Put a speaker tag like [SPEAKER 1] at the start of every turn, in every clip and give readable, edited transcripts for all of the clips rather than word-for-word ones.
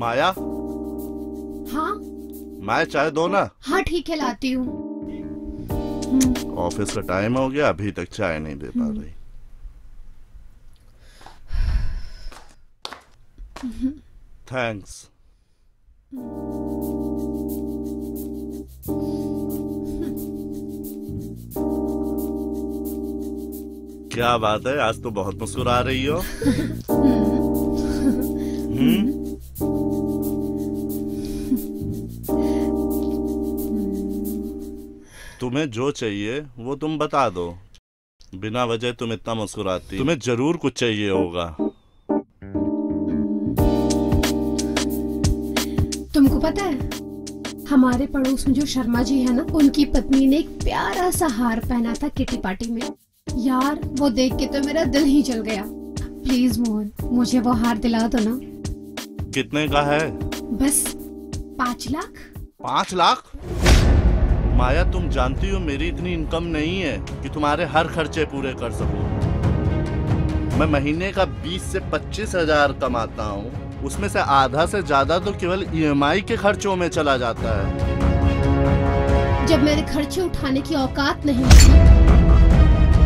[SPEAKER 1] माया।
[SPEAKER 2] हाँ
[SPEAKER 1] माया चाय दो ना।
[SPEAKER 2] हाँ ठीक है लाती हूँ।
[SPEAKER 1] ऑफिस का टाइम हो गया, अभी तक चाय नहीं दे पा रही। थैंक्स। क्या बात है, आज तो बहुत मुस्कुरा रही हो। तुम्हें जो चाहिए वो तुम बता दो। बिना वजह तुम इतना मुस्कुराती, तुम्हें जरूर कुछ चाहिए होगा।
[SPEAKER 2] तुमको पता है हमारे पड़ोस में जो शर्मा जी है ना, उनकी पत्नी ने एक प्यारा सा हार पहना था किटी पार्टी में। यार वो देख के तो मेरा दिल ही जल गया। प्लीज मोहन मुझे वो हार दिला दो ना।
[SPEAKER 1] कितने का है?
[SPEAKER 2] बस 5 लाख।
[SPEAKER 1] 5 लाख? माया तुम जानती हो मेरी इतनी इनकम नहीं है कि तुम्हारे हर खर्चे पूरे कर सकूं। मैं महीने का 20 से 25 हजार कमाता हूँ, उसमें से आधा से ज्यादा तो केवल ईएमआई के खर्चों में चला जाता है।
[SPEAKER 2] जब मेरे खर्चे उठाने की औकात नहीं थी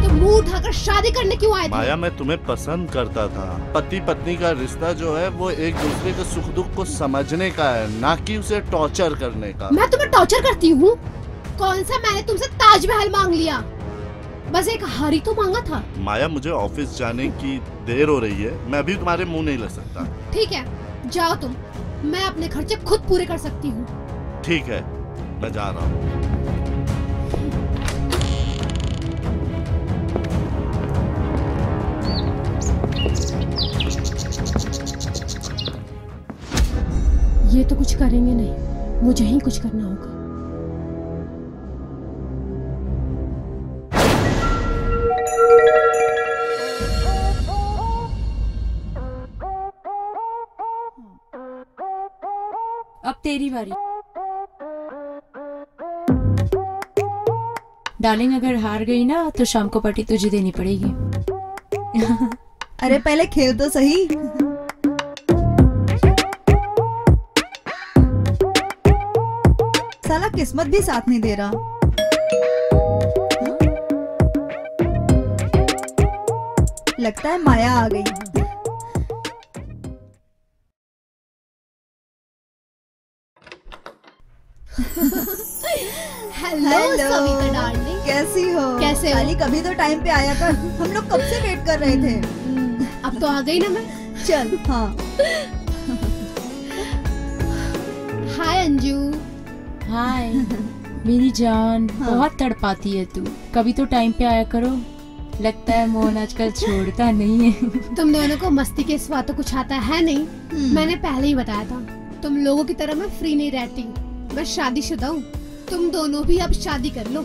[SPEAKER 2] तो मुंह उठाकर शादी करने क्यों आए थे?
[SPEAKER 1] माया मैं तुम्हें पसंद करता था। पति पत्नी का रिश्ता जो है वो एक दूसरे के सुख दुख को समझने का है, ना कि उसे टॉर्चर करने का।
[SPEAKER 2] मैं तुम्हें टॉर्चर करती हूँ? कौन सा मैंने तुमसे ताजमहल मांग लिया? बस एक हार ही तो मांगा था।
[SPEAKER 1] माया मुझे ऑफिस जाने की देर हो रही है, मैं अभी तुम्हारे मुंह नहीं लग सकता।
[SPEAKER 2] ठीक है जाओ तुम, मैं अपने खर्चे खुद पूरे कर सकती हूँ।
[SPEAKER 1] ठीक है मैं जा रहा हूँ।
[SPEAKER 2] ये तो कुछ करेंगे नहीं, मुझे ही कुछ करना होगा।
[SPEAKER 3] अब तेरी बारी। डार्लिंग अगर हार गई ना तो शाम को पार्टी तुझे देनी पड़ेगी।
[SPEAKER 4] अरे पहले खेल तो सही। साला किस्मत भी साथ नहीं दे रहा। लगता है माया आ गई।
[SPEAKER 2] हेलो सविता डार्लिंग,
[SPEAKER 4] कैसी हो?
[SPEAKER 2] कैसे हो?
[SPEAKER 4] काली कभी तो टाइम पे आया कर, हम लोग कब से वेट कर रहे थे।
[SPEAKER 2] अब तो आ गई ना मैं।
[SPEAKER 4] चल हाँ।
[SPEAKER 2] हाय अंजू।
[SPEAKER 3] हाय मेरी जान।
[SPEAKER 4] हाँ।
[SPEAKER 3] बहुत तड़पाती है तू, कभी तो टाइम पे आया करो। लगता है मोहन आजकल छोड़ता नहीं है।
[SPEAKER 2] तुम दोनों को मस्ती के सिवा तो कुछ आता है नहीं। मैंने पहले ही बताया था, तुम लोगों की तरह मैं फ्री नहीं रहती। मैं शादीशुदा हूँ, तुम दोनों भी अब शादी कर लो।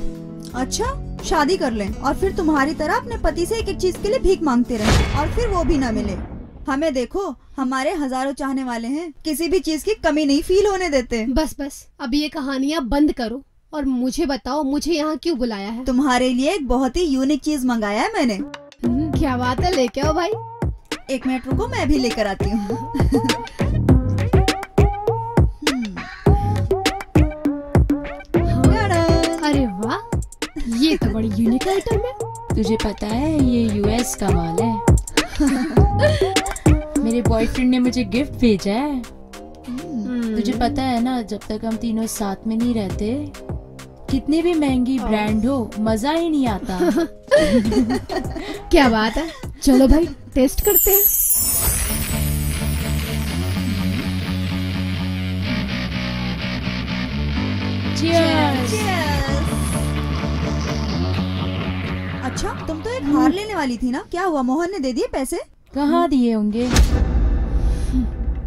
[SPEAKER 4] अच्छा शादी कर लें और फिर तुम्हारी तरह अपने पति से एक एक चीज के लिए भीख मांगते रहे और फिर वो भी ना मिले। हमें देखो, हमारे हजारों चाहने वाले हैं, किसी भी चीज की कमी नहीं फील होने देते।
[SPEAKER 2] बस बस अब ये कहानियाँ बंद करो और मुझे बताओ मुझे यहाँ क्यों बुलाया है?
[SPEAKER 4] तुम्हारे लिए एक बहुत ही यूनिक चीज मंगाया है मैंने।
[SPEAKER 2] क्या बात है, लेके आओ भाई।
[SPEAKER 4] 1 मिनट रुको, मैं भी लेकर आती हूँ।
[SPEAKER 2] अरे वाह, ये तो बड़ी यूनिक आइटम है।
[SPEAKER 3] तुझे पता है ये यूएस का माल है। मेरे बॉयफ्रेंड ने मुझे गिफ्ट भेजा है। तुझे पता है ना, जब तक हम तीनों साथ में नहीं रहते, कितनी भी महंगी ब्रांड हो मजा ही नहीं आता।
[SPEAKER 2] क्या बात है, चलो भाई टेस्ट करते हैं।
[SPEAKER 3] Cheers!
[SPEAKER 4] अच्छा तुम तो एक हार लेने वाली थी ना, क्या हुआ? मोहन ने दे दिए पैसे?
[SPEAKER 3] कहाँ दिए होंगे?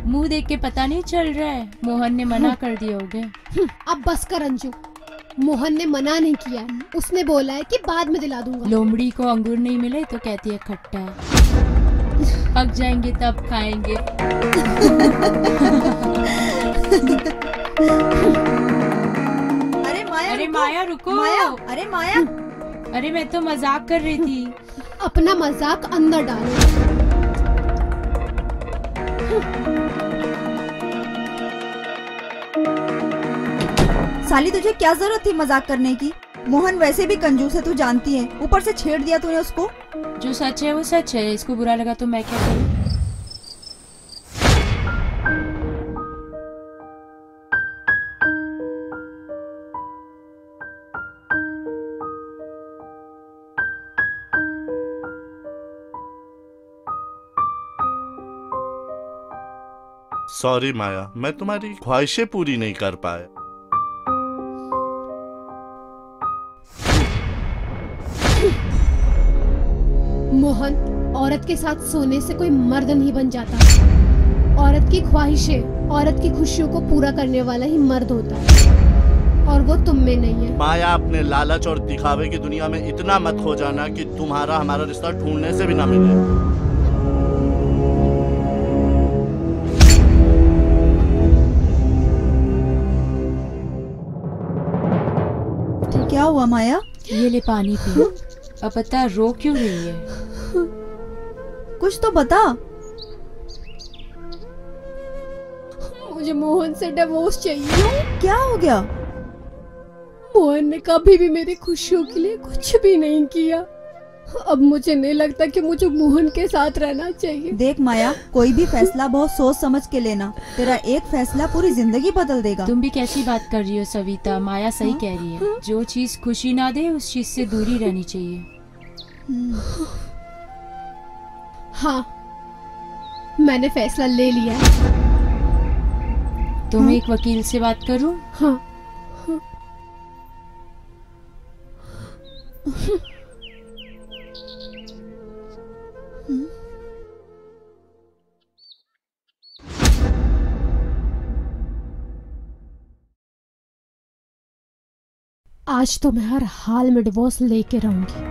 [SPEAKER 3] मुंह देख के पता नहीं चल रहा है, मोहन ने मना कर दिए होंगे।
[SPEAKER 2] अब बस कर अंजू, मोहन ने मना नहीं किया है, उसने बोला है कि बाद में दिला दूंगा।
[SPEAKER 3] लोमड़ी को अंगूर नहीं मिले तो कहती है खट्टा है, पक जाएंगे तब खाएंगे। अरे माया रुको।
[SPEAKER 4] माया, अरे माया,
[SPEAKER 3] अरे मैं तो मजाक कर रही थी।
[SPEAKER 2] अपना मजाक अंदर डालो।
[SPEAKER 4] साली तुझे क्या जरूरत थी मजाक करने की? मोहन वैसे भी कंजूस है, तू जानती है, ऊपर से छेड़ दिया तूने उसको।
[SPEAKER 3] जो सच है वो सच है, इसको बुरा लगा तो मैं क्या करूं?
[SPEAKER 1] सॉरी माया, मैं तुम्हारी ख्वाहिशें पूरी नहीं कर पाया।
[SPEAKER 2] मोहन, औरत के साथ सोने से कोई मर्द नहीं बन जाता। औरत की ख्वाहिशें, औरत की खुशियों को पूरा करने वाला ही मर्द होता है, और वो तुम में नहीं है।
[SPEAKER 1] माया, अपने लालच और दिखावे की दुनिया में इतना मत खो जाना कि तुम्हारा हमारा रिश्ता ढूंढने से भी ना मिले।
[SPEAKER 4] क्या हुआ माया?
[SPEAKER 3] ये ले पानी पी। अब बता रो क्यों रही है?
[SPEAKER 4] कुछ तो बता।
[SPEAKER 2] मुझे मोहन से डिवोर्स चाहिए।
[SPEAKER 4] क्या हो गया?
[SPEAKER 2] मोहन ने कभी भी मेरी खुशियों के लिए कुछ भी नहीं किया। अब मुझे नहीं लगता कि मुझे मोहन के साथ रहना चाहिए।
[SPEAKER 4] देख माया, कोई भी फैसला बहुत सोच समझ के लेना। तेरा एक फैसला पूरी जिंदगी बदल देगा।
[SPEAKER 3] तुम भी कैसी बात कर रही हो सविता? माया सही कह रही है। जो चीज खुशी ना दे उस चीज से दूरी रहनी चाहिए।
[SPEAKER 2] हाँ, मैंने फैसला ले लिया है।
[SPEAKER 3] तुम एक वकील से बात करूं?
[SPEAKER 2] हाँ। आज तो मैं हर हाल में डिवोर्स लेके रहूंगी।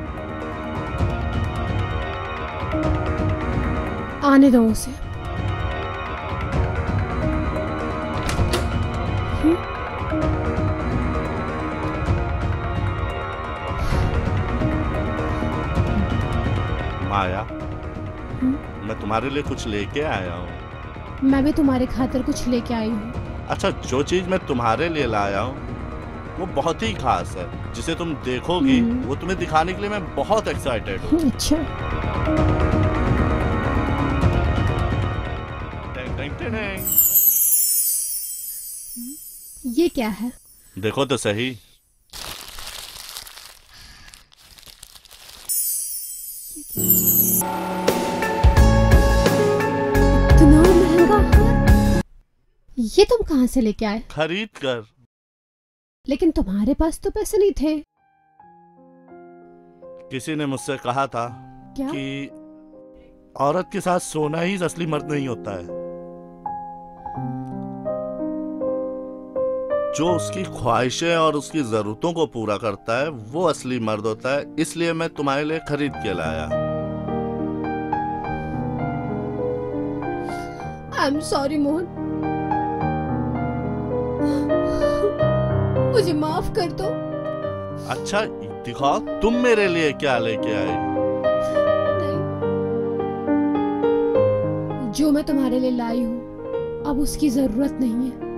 [SPEAKER 2] आने दो उसे।
[SPEAKER 1] माया, मैं तुम्हारे लिए कुछ लेके आया हूँ।
[SPEAKER 2] मैं भी तुम्हारे खातिर कुछ लेके आई हूँ।
[SPEAKER 1] अच्छा, जो चीज मैं तुम्हारे लिए लाया हूँ वो बहुत ही खास है। जिसे तुम देखोगी वो तुम्हें दिखाने के लिए मैं बहुत एक्साइटेड हूँ।
[SPEAKER 2] अच्छा।
[SPEAKER 1] Tang tang tang.
[SPEAKER 2] ये क्या है?
[SPEAKER 1] देखो तो सही।
[SPEAKER 2] इतना महंगा हार? ये तुम कहाँ से लेके आए?
[SPEAKER 1] खरीद कर।
[SPEAKER 2] लेकिन तुम्हारे पास तो पैसे नहीं थे।
[SPEAKER 1] किसी ने मुझसे कहा था
[SPEAKER 2] क्या?
[SPEAKER 1] कि औरत के साथ सोना ही असली मर्द नहीं होता है। जो उसकी ख्वाहिशें और उसकी जरूरतों को पूरा करता है वो असली मर्द होता है। इसलिए मैं तुम्हारे लिए खरीद के लाया।
[SPEAKER 2] आई एम सॉरी मोहन, मुझे माफ कर दो।
[SPEAKER 1] अच्छा दिखाओ तुम मेरे लिए क्या लेके आए।
[SPEAKER 2] नहीं, जो मैं तुम्हारे लिए लाई हूँ अब उसकी जरूरत नहीं है।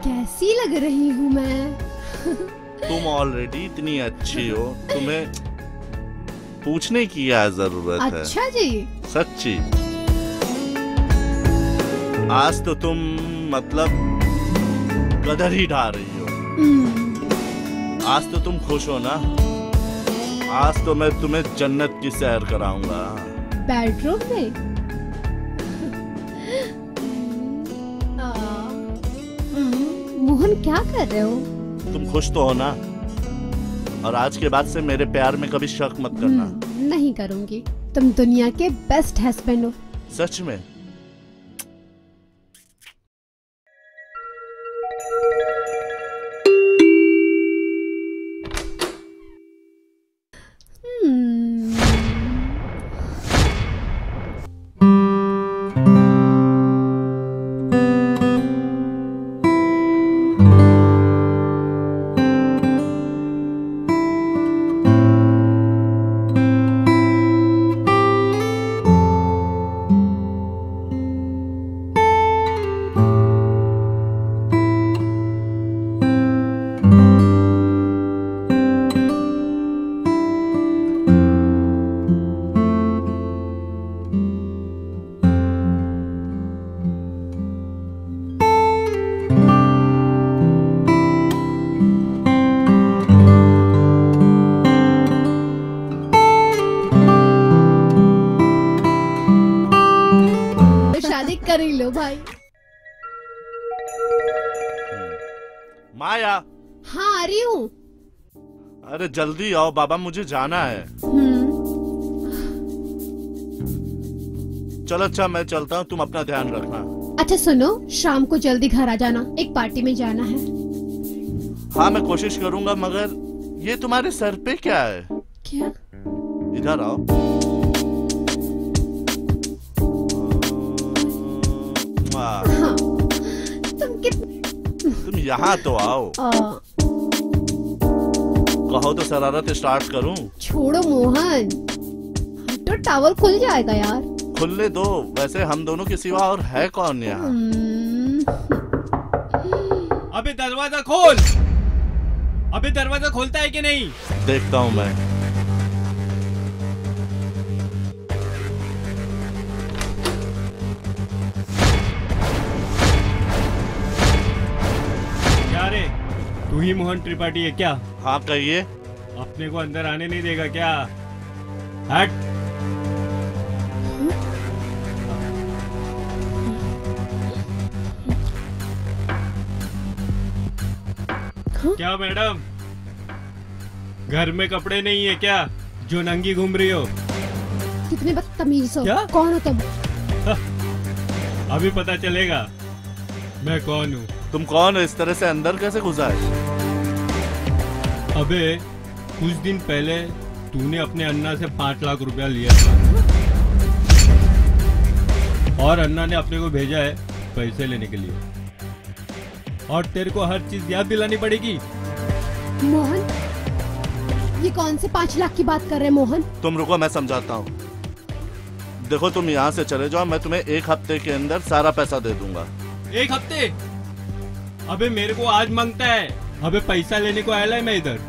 [SPEAKER 2] कैसी लग रही हूँ मैं?
[SPEAKER 1] तुम ऑलरेडी इतनी अच्छी हो, तुम्हें पूछने की क्या जरूरत है।
[SPEAKER 2] अच्छा जी।
[SPEAKER 1] सच्ची। आज तो तुम मतलब कदर ही ढा रही हो। आज तो तुम खुश हो ना। आज तो मैं तुम्हें जन्नत की सैर कराऊंगा।
[SPEAKER 2] बेडरूम में? मोहन क्या कर रहे हो?
[SPEAKER 1] तुम खुश तो हो ना? और आज के बाद से मेरे प्यार में कभी शक मत करना।
[SPEAKER 2] नहीं करूंगी। तुम दुनिया के बेस्ट हस्बैंड हो।
[SPEAKER 1] सच में?
[SPEAKER 2] कर ही लो भाई।
[SPEAKER 1] माया।
[SPEAKER 2] हाँ आ रही हूँ।
[SPEAKER 1] अरे जल्दी आओ बाबा, मुझे जाना है। चलो अच्छा मैं चलता हूँ, तुम अपना ध्यान रखना।
[SPEAKER 2] अच्छा सुनो, शाम को जल्दी घर आ जाना, एक पार्टी में जाना है।
[SPEAKER 1] हाँ मैं कोशिश करूँगा, मगर ये तुम्हारे सर पे क्या है?
[SPEAKER 2] क्या?
[SPEAKER 1] इधर आओ।
[SPEAKER 2] हाँ,
[SPEAKER 1] तुम यहाँ तो आओ। कहो तो शरारत स्टार्ट करूं?
[SPEAKER 2] छोड़ो मोहन, तो टावल खुल जाएगा यार।
[SPEAKER 1] खुलने दो, वैसे हम दोनों के सिवा और है कौन यहाँ?
[SPEAKER 5] अबे दरवाजा खोल। अबे दरवाजा खोलता है कि नहीं?
[SPEAKER 1] देखता हूँ मैं।
[SPEAKER 5] तू ही मोहन त्रिपाठी है क्या?
[SPEAKER 1] हाँ कहिए।
[SPEAKER 5] अपने को अंदर आने नहीं देगा क्या? हट। क्या मैडम, घर में कपड़े नहीं है क्या जो नंगी घूम रही हो?
[SPEAKER 2] कितने बदतमीज हो।
[SPEAKER 5] क्या?
[SPEAKER 2] कौन हो तुम?
[SPEAKER 5] अभी पता चलेगा मैं कौन हूँ।
[SPEAKER 1] तुम कौन हो? इस तरह से अंदर कैसे घुसा है?
[SPEAKER 5] अबे कुछ दिन पहले तूने अपने अन्ना से 5 लाख रुपया लिया था और अन्ना ने अपने को भेजा है पैसे लेने के लिए, और तेरे को हर चीज याद दिलानी पड़ेगी।
[SPEAKER 2] मोहन, ये कौन से 5 लाख की बात कर रहे हैं मोहन?
[SPEAKER 1] तुम रुको, मैं समझाता हूँ। देखो तुम यहाँ से चले जाओ, मैं तुम्हें 1 हफ्ते के अंदर सारा पैसा दे दूंगा।
[SPEAKER 5] 1 हफ्ते? अबे मेरे को आज मांगता है। अबे पैसा लेने को आया है मैं इधर,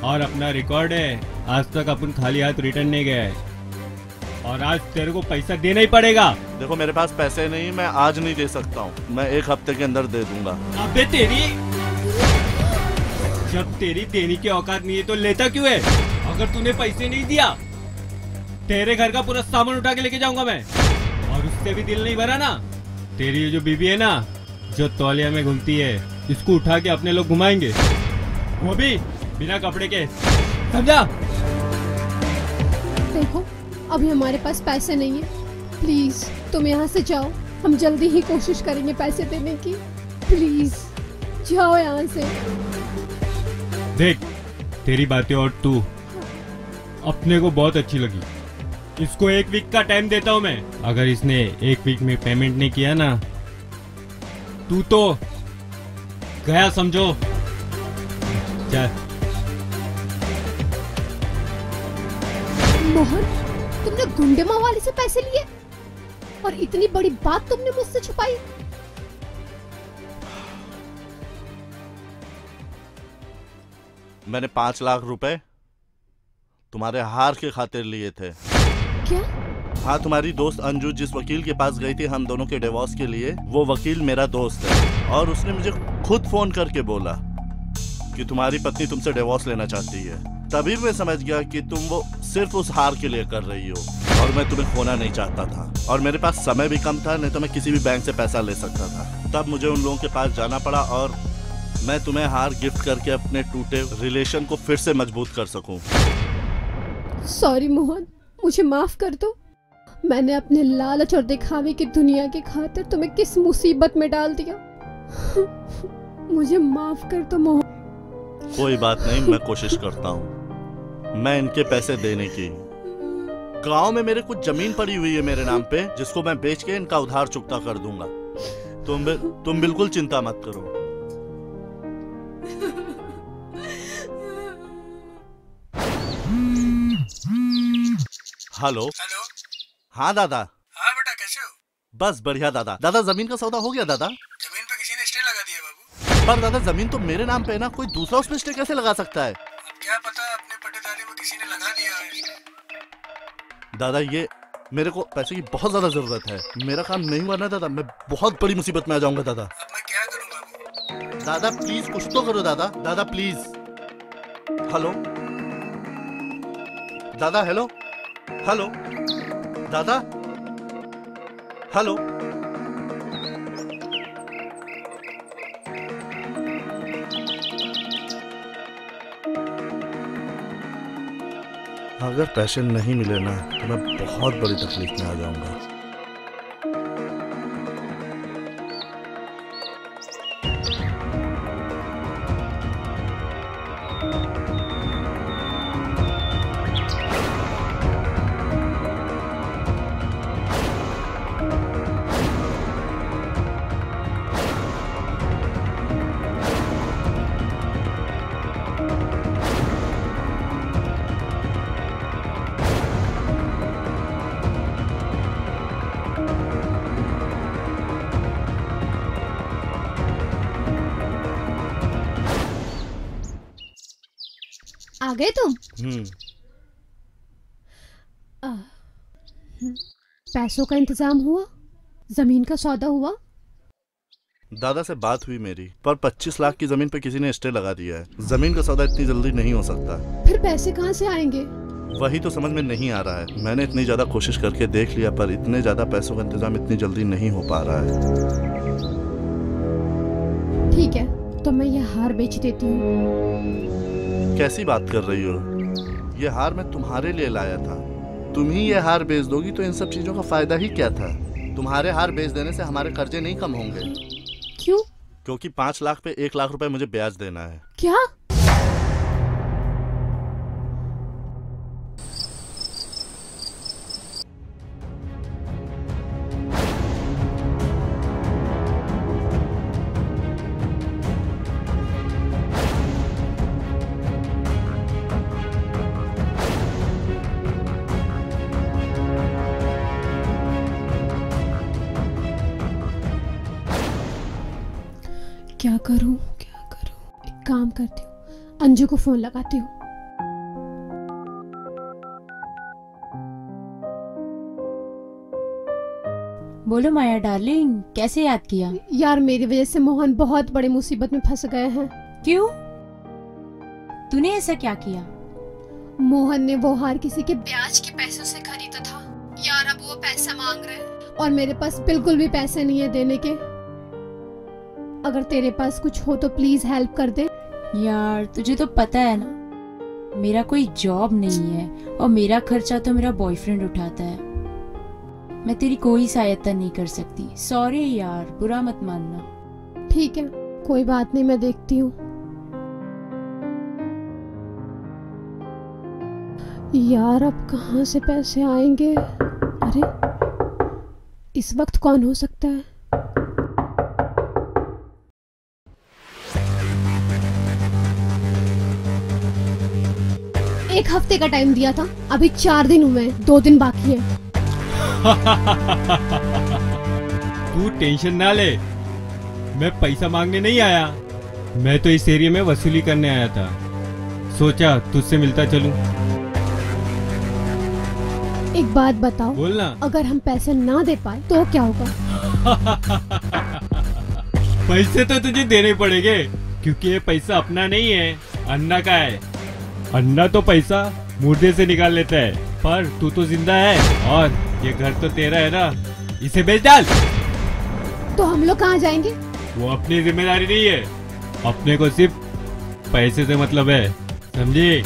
[SPEAKER 5] और अपना रिकॉर्ड है, आज तक अपन खाली हाथ रिटर्न नहीं गया है, और आज तेरे को पैसा देना ही पड़ेगा।
[SPEAKER 1] देखो मेरे पास पैसे नहीं, मैं आज नहीं दे सकता हूँ, मैं 1 हफ्ते के अंदर दे दूंगा।
[SPEAKER 5] अबे जब तेरी देने की औकात नहीं है तो लेता क्यों है? अगर तूने पैसे नहीं दिया, तेरे घर का पूरा सामान उठा के लेके जाऊंगा मैं, और उससे भी दिल नहीं भरा ना, तेरी ये जो बीबी है ना, जो तौलिया में घूमती है, इसको उठा के अपने लोग घुमाएंगे, वो भी बिना कपड़े के, समझा?
[SPEAKER 2] देखो अभी हमारे पास पैसे नहीं है, प्लीज तुम यहाँ से जाओ, हम जल्दी ही कोशिश करेंगे पैसे देने की, प्लीज जाओ यहाँ से।
[SPEAKER 5] देख तेरी बातें और तू अपने को बहुत अच्छी लगी, इसको 1 वीक का टाइम देता हूँ मैं, अगर इसने 1 वीक में पेमेंट नहीं किया ना, तू तो गया समझो। चल।
[SPEAKER 2] मोहन, तुमने गुंडे मवाली से पैसे लिए और इतनी बड़ी बात तुमने मुझसे छुपाई?
[SPEAKER 1] मैंने 5 लाख रुपए तुम्हारे हार के खातिर लिए थे।
[SPEAKER 2] क्या?
[SPEAKER 1] हाँ, तुम्हारी दोस्त अंजू जिस वकील के पास गई थी हम दोनों के डिवोर्स के लिए, वो वकील मेरा दोस्त है, और उसने मुझे खुद फोन करके बोला कि तुम्हारी पत्नी तुमसे डिवोर्स लेना चाहती है। तभी मैं समझ गया कि तुम वो सिर्फ उस हार के लिए कर रही हो, और मैं तुम्हें खोना नहीं चाहता था, और मेरे पास समय भी कम था, नहीं तो मैं किसी भी बैंक से पैसा ले सकता था। तब मुझे उन लोगों के पास जाना पड़ा और मैं तुम्हें हार गिफ्ट करके अपने टूटे रिलेशन को फिर से मजबूत कर सकूं।
[SPEAKER 2] सॉरी मोहन, मुझे माफ कर दो। मैंने अपने लालच और दिखावे की दुनिया की खातिर तुम्हें किस मुसीबत में डाल दिया। मुझे माफ कर दो मोहन।
[SPEAKER 1] कोई बात नहीं, मैं कोशिश करता हूँ मैं इनके पैसे देने की। गांव में मेरे कुछ जमीन पड़ी हुई है मेरे नाम पे, जिसको मैं बेच के इनका उधार चुकता कर दूंगा। तुम बिल्कुल चिंता मत करो। हेलो। हाँ दादा।
[SPEAKER 6] हाँ बेटा, कैसे हो?
[SPEAKER 1] बस बढ़िया दादा। दादा जमीन का सौदा हो गया दादा?
[SPEAKER 6] जमीन पे किसी ने स्टे लगा दिया बाबू।
[SPEAKER 1] पर दादा जमीन तो मेरे नाम पे है ना, कोई दूसरा उस पे स्टे कैसे लगा सकता है?
[SPEAKER 6] अब क्या पता, अपने पट्टेदारी में किसी ने लगा दिया है।
[SPEAKER 1] दादा ये मेरे को पैसे की बहुत ज्यादा जरूरत है। मेरा काम नहीं हुआ ना दादा, मैं बहुत बड़ी मुसीबत में आ जाऊंगा दादा।
[SPEAKER 6] अब मैं क्या करूं बाबू?
[SPEAKER 1] दादा प्लीज कुछ तो करो दादा। दादा प्लीज। हेलो दादा। हेलो हेलो दादा। हेलो। अगर पैसे नहीं मिले ना तो मैं बहुत बड़ी तकलीफ में आ जाऊंगा।
[SPEAKER 2] आ गए तुम? पैसों का इंतजाम हुआ? जमीन का सौदा हुआ?
[SPEAKER 1] दादा से बात हुई मेरी, पर 25 लाख की जमीन पे किसी ने स्टे लगा दिया है। जमीन का सौदा इतनी जल्दी नहीं हो सकता।
[SPEAKER 2] फिर पैसे कहाँ से आएंगे?
[SPEAKER 1] वही तो समझ में नहीं आ रहा है। मैंने इतनी ज्यादा कोशिश करके देख लिया, पर इतने ज्यादा पैसों का इंतजाम इतनी जल्दी नहीं हो पा रहा है।
[SPEAKER 2] ठीक है, तो मैं ये हार बेच देती हूँ।
[SPEAKER 1] कैसी बात कर रही हो? ये हार मैं तुम्हारे लिए लाया था। तुम ही ये हार बेच दोगी तो इन सब चीजों का फायदा ही क्या था? तुम्हारे हार बेच देने से हमारे कर्जे नहीं कम होंगे।
[SPEAKER 2] क्यों?
[SPEAKER 1] क्योंकि 5 लाख पे 1 लाख रुपए मुझे ब्याज देना है।
[SPEAKER 2] क्या? क्या करूं? एक काम करती हूँ, अंजू को फोन लगाती हूँ।
[SPEAKER 3] बोलो माया डार्लिंग, कैसे याद किया?
[SPEAKER 2] यार मेरी वजह से मोहन बहुत बड़ी मुसीबत में फंस गए हैं।
[SPEAKER 3] क्यों? तूने ऐसा क्या किया?
[SPEAKER 2] मोहन ने वो हार किसी के ब्याज के पैसों से खरीदा था। यार अब वो पैसा मांग रहे हैं और मेरे पास बिल्कुल भी पैसे नहीं है देने के। अगर तेरे पास कुछ हो तो प्लीज हेल्प कर दे।
[SPEAKER 3] यार तुझे तो पता है ना, मेरा कोई जॉब नहीं है और मेरा खर्चा तो मेरा बॉयफ्रेंड उठाता है। मैं तेरी कोई सहायता नहीं कर सकती। सॉरी यार, बुरा मत मानना।
[SPEAKER 2] ठीक है, कोई बात नहीं, मैं देखती हूँ। यार अब कहाँ से पैसे आएंगे? अरे इस वक्त कौन हो सकता है? एक हफ्ते का टाइम दिया था, अभी 4 दिन हुए, 2 दिन बाकी है।
[SPEAKER 5] तू टेंशन ना ले, मैं पैसा मांगने नहीं आया। मैं तो इस एरिया में वसूली करने आया था। सोचा तुझसे मिलता चलूं।
[SPEAKER 2] एक बात बताओ,
[SPEAKER 5] बोलना।
[SPEAKER 2] अगर हम पैसे ना दे पाए तो क्या होगा?
[SPEAKER 5] पैसे तो तुझे देने पड़ेंगे, क्योंकि ये पैसा अपना नहीं है, अन्ना का है। अन्ना तो पैसा मुर्दे से निकाल लेता है, पर तू तो जिंदा है और ये घर तो तेरा है ना, इसे बेच डाल।
[SPEAKER 2] तो हम लोग कहाँ जाएंगे?
[SPEAKER 5] वो अपनी जिम्मेदारी नहीं है, अपने को सिर्फ पैसे से मतलब है, समझी?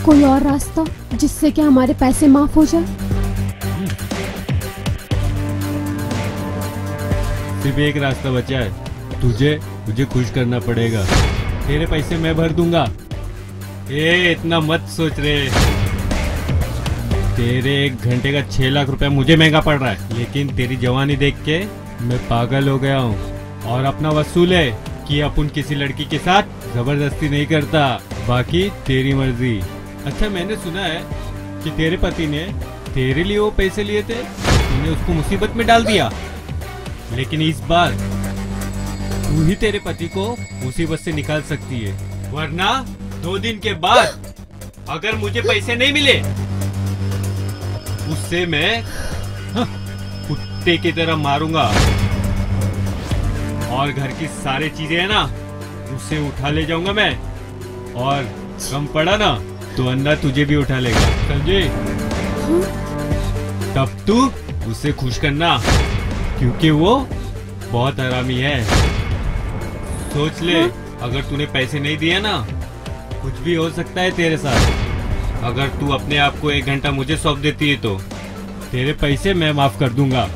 [SPEAKER 2] कोई और रास्ता जिससे कि हमारे पैसे माफ हो जाए?
[SPEAKER 5] सिर्फ एक रास्ता बचा है, तुझे खुश करना पड़ेगा। तेरे पैसे मैं भर दूंगा। इतना मत सोच रे। तेरे 1 घंटे का 6 लाख रुपया मुझे महंगा पड़ रहा है, लेकिन तेरी जवानी देख के मैं पागल हो गया हूँ। और अपना वसूल है कि अपन किसी लड़की के साथ जबरदस्ती नहीं करता, बाकी तेरी मर्जी। अच्छा, मैंने सुना है कि तेरे पति ने तेरे लिए वो पैसे लिए थे, तूने उसको मुसीबत में डाल दिया, लेकिन इस बार तू ही तेरे पति को मुसीबत से निकाल सकती है, वरना 2 दिन के बाद अगर मुझे पैसे नहीं मिले उससे मैं कुत्ते की तरह मारूंगा, और घर की सारी चीजें है ना उससे उठा ले जाऊंगा मैं, और कम पड़ा ना तो अन्ना तुझे भी उठा लेगा, समझे? तब तू उसे खुश करना, क्योंकि वो बहुत हरामी है। सोच ले, अगर तूने पैसे नहीं दिए ना, कुछ भी हो सकता है तेरे साथ। अगर तू अपने आप को 1 घंटा मुझे सौंप देती है तो तेरे पैसे मैं माफ कर दूंगा।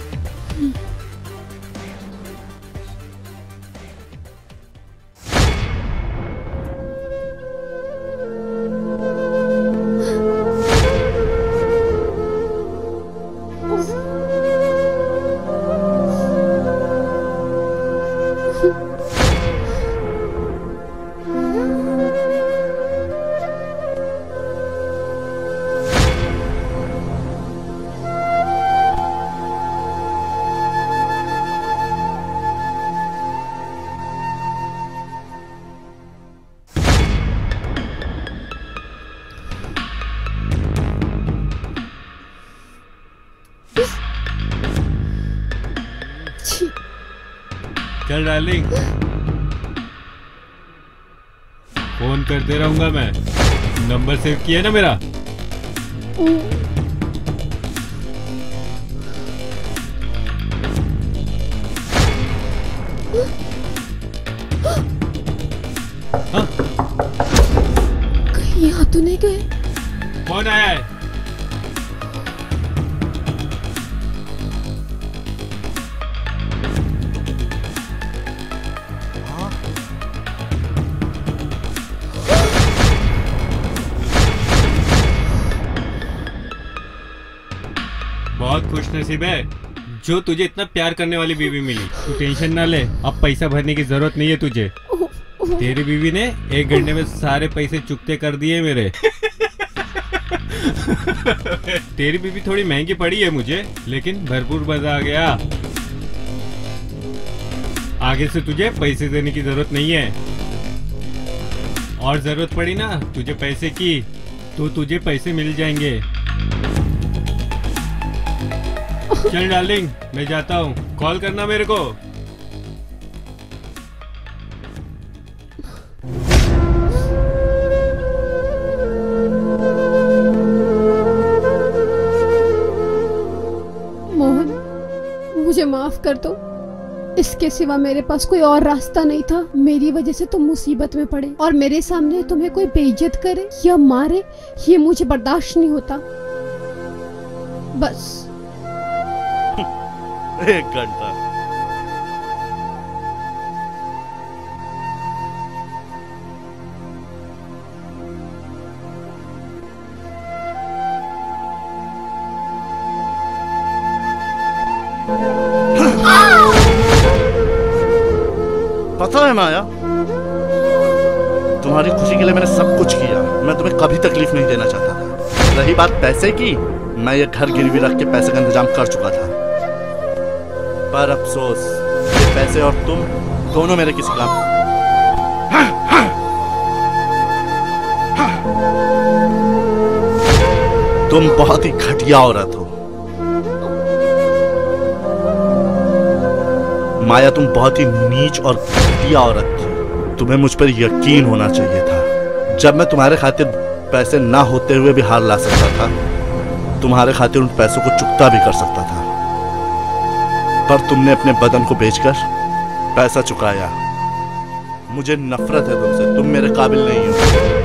[SPEAKER 5] चल डार्लिंग, फोन करते रहूंगा मैं। नंबर सेव किया ना मेरा? हाँ?
[SPEAKER 2] कहीं यहाँ तो नहीं गए?
[SPEAKER 5] कौन आया है? बहुत खुश नसीब है जो तुझे इतना प्यार करने वाली बीवी मिली। तू टेंशन ना ले, अब पैसा भरने की जरूरत नहीं है तुझे। तेरी बीवी ने 1 घंटे में सारे पैसे चुकते कर दिए मेरे। तेरी बीवी थोड़ी महंगी पड़ी है मुझे, लेकिन भरपूर मजा आ गया। आगे से तुझे पैसे देने की जरूरत नहीं है, और जरूरत पड़ी ना तुझे पैसे की तो तुझे पैसे मिल जाएंगे। चल डार्लिंग, मैं जाता हूँ, कॉल करना मेरे को।
[SPEAKER 2] मोहन, मुझे माफ कर दो। इसके सिवा मेरे पास कोई और रास्ता नहीं था। मेरी वजह से तुम मुसीबत में पड़े, और मेरे सामने तुम्हें कोई बेइज्जत करे या मारे, ये मुझे बर्दाश्त नहीं होता। बस
[SPEAKER 1] 1 घंटा। पता है माया, तुम्हारी खुशी के लिए मैंने सब कुछ किया। मैं तुम्हें कभी तकलीफ नहीं देना चाहता था। रही बात पैसे की, मैं ये घर गिरवी रख के पैसे का इंतजाम कर चुका था, पर अफसोस ये पैसे और तुम दोनों मेरे किसी काम। तुम बहुत ही घटिया औरत हो माया, तुम बहुत ही नीच और घटिया औरत थी। तुम्हें मुझ पर यकीन होना चाहिए था। जब मैं तुम्हारे खातिर पैसे ना होते हुए भी हार ला सकता था, तुम्हारे खातिर उन पैसों को चुकता भी कर सकता था, पर तुमने अपने बदन को बेचकर पैसा चुकाया। मुझे नफरत है तुमसे, तुम मेरे काबिल नहीं हो।